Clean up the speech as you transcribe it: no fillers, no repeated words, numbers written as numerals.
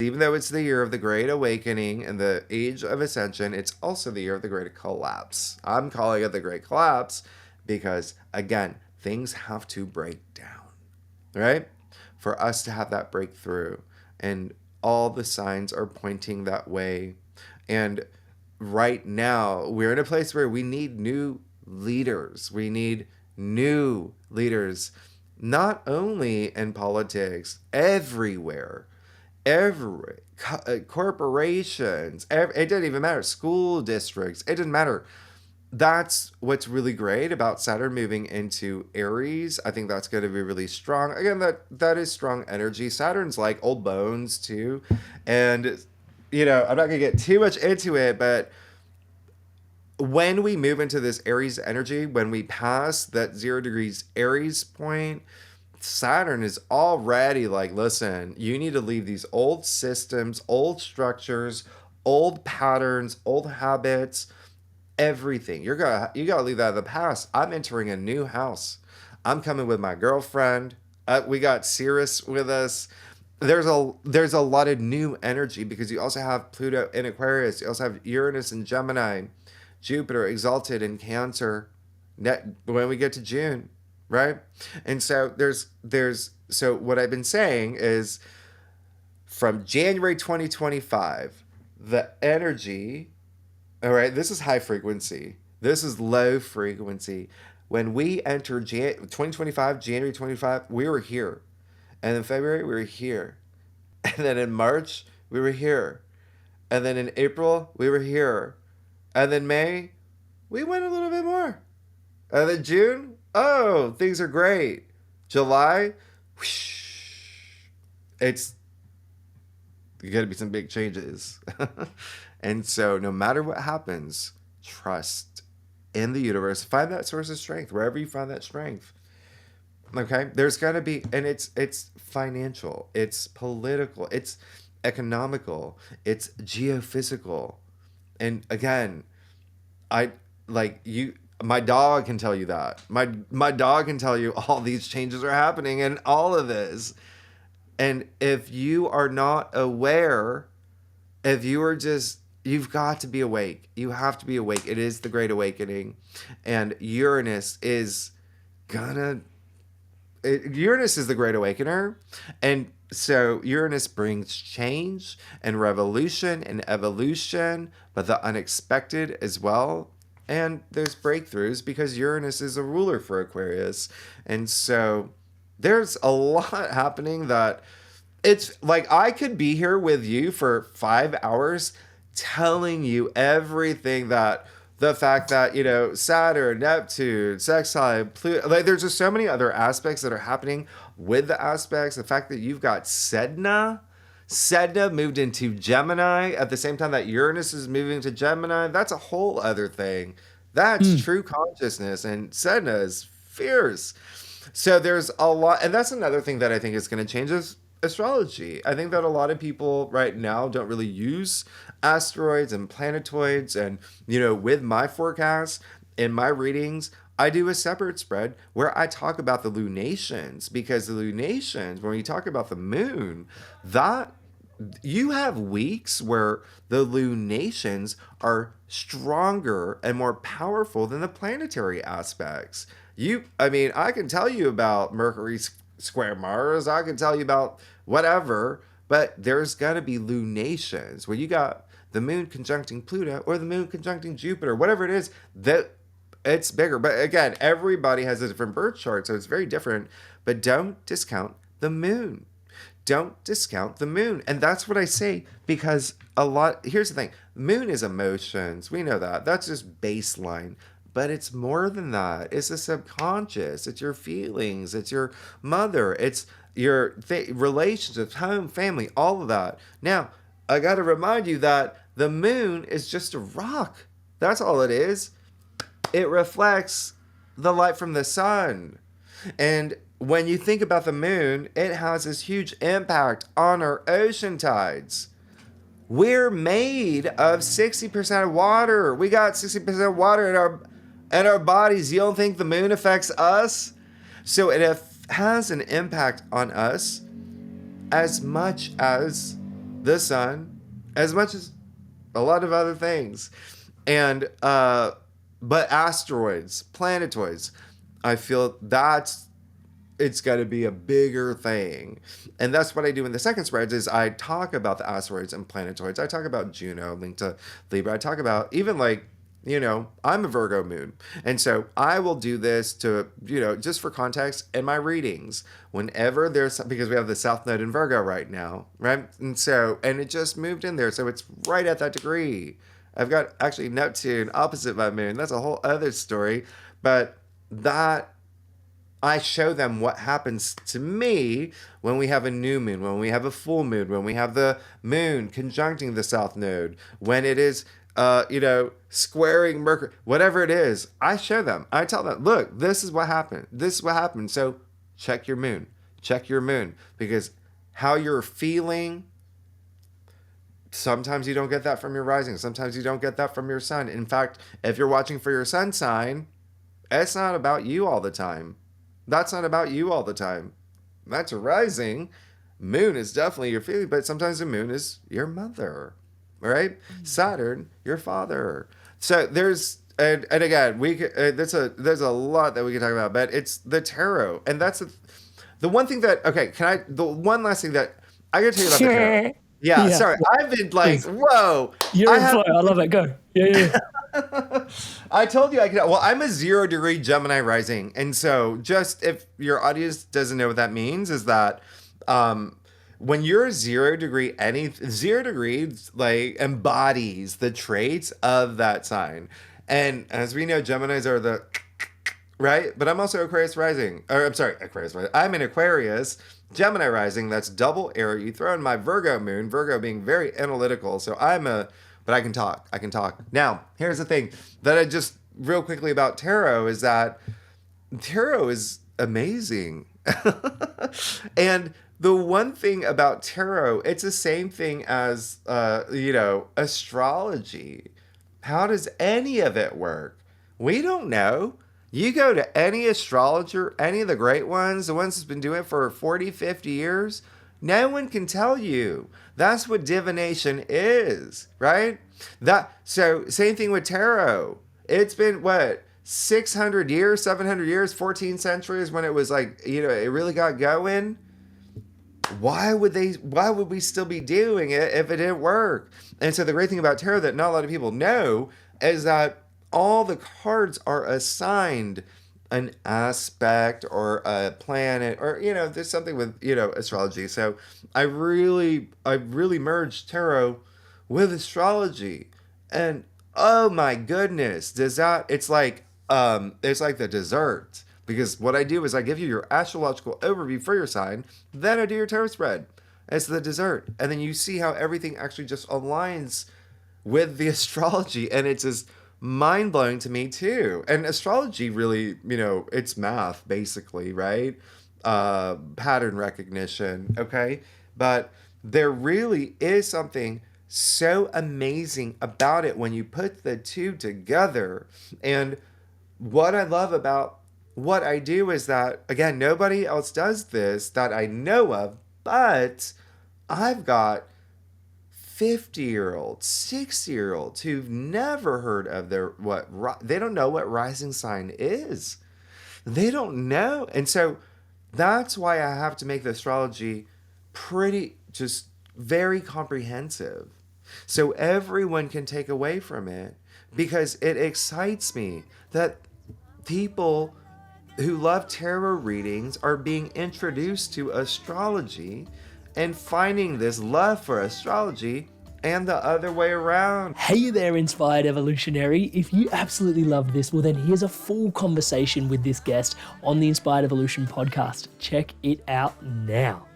even though it's the year of the Great Awakening and the Age of Ascension, it's also the year of the Great Collapse. I'm calling it the Great Collapse because, again, things have to break down, right? For us to have that breakthrough. And all the signs are pointing that way. And right now, we're in a place where we need new leaders. We need new leaders, not only in politics, everywhere. Every corporations, it doesn't even matter. School districts, it doesn't matter. That's what's really great about Saturn moving into Aries. I think that's going to be really strong. Again, that is strong energy. Saturn's like old bones too, and I'm not going to get too much into it, but when we move into this Aries energy, when we pass that 0 degrees Aries point, Saturn is already like, listen, you need to leave these old systems, old structures, old patterns, old habits, everything. You gotta leave that in the past. I'm entering a new house. I'm coming with my girlfriend. We got Cirrus with us. There's a lot of new energy because you also have Pluto in Aquarius. You also have Uranus in Gemini, Jupiter exalted in Cancer. When we get to June, right? And so so what I've been saying is from January 2025, the energy, all right, this is high frequency. This is low frequency. When we entered 2025, January 25, we were here. And in February, we were here. And then in March, we were here. And then in April, we were here. And then May, we went a little bit more. And then June, oh, things are great. July, whoosh, it's going to be some big changes. And so no matter what happens, trust in the universe. Find that source of strength, wherever you find that strength. Okay? There's got to be, and it's financial, it's political, it's economical, it's geophysical. And again, my dog can tell you that. My dog can tell you all these changes are happening and all of this. And if you are not aware, if you are just, you've got to be awake. You have to be awake. It is the Great Awakening. And Uranus is Uranus is the Great Awakener. And so Uranus brings change and revolution and evolution, but the unexpected as well. And there's breakthroughs because Uranus is a ruler for Aquarius. And so there's a lot happening that it's like I could be here with you for 5 hours telling you everything that the fact that, Saturn, Neptune, sextile, Pluto, like there's just so many other aspects that are happening with the aspects. The fact that you've got Sedna moved into Gemini at the same time that Uranus is moving to Gemini. That's a whole other thing. That's true consciousness, and Sedna is fierce. So there's a lot, and that's another thing that I think is going to change is astrology. I think that a lot of people right now don't really use asteroids and planetoids, and with my forecasts in my readings, I do a separate spread where I talk about the lunations, because the lunations, when you talk about the moon, that you have weeks where the lunations are stronger and more powerful than the planetary aspects. I can tell you about Mercury square Mars. I can tell you about whatever, but there's got to be lunations where you got the moon conjuncting Pluto or the moon conjuncting Jupiter, whatever it is, that it's bigger. But again, everybody has a different birth chart, so it's very different. But don't discount the moon. Don't discount the moon. And that's what I say, because here's the thing. Moon is emotions. We know that. That's just baseline. But it's more than that. It's the subconscious. It's your feelings. It's your mother. It's your relationships, home, family, all of that. Now, I got to remind you that the moon is just a rock. That's all it is. It reflects the light from the sun. And when you think about the moon, it has this huge impact on our ocean tides. We're made of 60% water. We got 60% water in our bodies. You don't think the moon affects us? So it has an impact on us as much as the sun, as much as a lot of other things. And, but asteroids, planetoids, I feel that's, it's got to be a bigger thing. And that's what I do in the second spreads is I talk about the asteroids and planetoids. I talk about Juno linked to Libra. I talk about even like, I'm a Virgo moon. And so I will do this to, just for context in my readings, whenever there's, because we have the South Node in Virgo right now, right? And so, and it just moved in there. So it's right at that degree. I've got actually Neptune opposite my moon. That's a whole other story. But that, I show them what happens to me when we have a new moon, when we have a full moon, when we have the moon conjuncting the South Node, when it is, squaring Mercury, whatever it is. I show them. I tell them, look, this is what happened. This is what happened. So check your moon. Check your moon. Because how you're feeling, sometimes you don't get that from your rising. Sometimes you don't get that from your sun. In fact, if you're watching for your sun sign, it's not about you all the time. That's not about you all the time. That's a rising. Moon is definitely your feeling, but sometimes the moon is your mother, right? Saturn, your father. So there's, and again, there's a lot that we can talk about, but it's the tarot. And that's the one thing that, the one last thing that I gotta tell you about the tarot. Yeah, sorry. I've been like, whoa. You're in flow. I love it. Go. Yeah. I told you I could. Well, I'm a 0-degree Gemini rising. And so just if your audience doesn't know what that means, is that when you're 0 degree, 0 degrees like embodies the traits of that sign. And as we know, Geminis are the, right? But I'm also Aquarius rising. Or I'm sorry, Aquarius rising. I'm an Aquarius. Gemini rising, that's double arrow. You throw in my Virgo moon, Virgo being very analytical. So but I can talk. Now, here's the thing that I just real quickly about tarot is that tarot is amazing. And the one thing about tarot, it's the same thing as, astrology. How does any of it work? We don't know. You go to any astrologer, any of the great ones, the ones that's been doing it for 40, 50 years, no one can tell you. That's what divination is, right? So same thing with tarot. It's been, 600 years, 700 years, 14 centuries when it was like, it really got going. Why would we still be doing it if it didn't work? And so the great thing about tarot that not a lot of people know is that all the cards are assigned an aspect or a planet or, there's something with, astrology. So I really merged tarot with astrology. And oh my goodness, it's like the dessert. Because what I do is I give you your astrological overview for your sign, then I do your tarot spread. It's the dessert. And then you see how everything actually just aligns with the astrology. And it's just mind-blowing to me too. And astrology really, it's math basically, right? Pattern recognition, okay? But there really is something so amazing about it when you put the two together. And what I love about what I do is that, again, nobody else does this that I know of, but I've got 50-year-olds, 60-year-olds who've never heard of they don't know what rising sign is. They don't know. And so that's why I have to make the astrology just very comprehensive. So everyone can take away from it, because it excites me that people who love tarot readings are being introduced to astrology and finding this love for astrology and the other way around. Hey there, Inspired Evolutionary. If you absolutely love this, well then here's a full conversation with this guest on the Inspired Evolution podcast. Check it out now.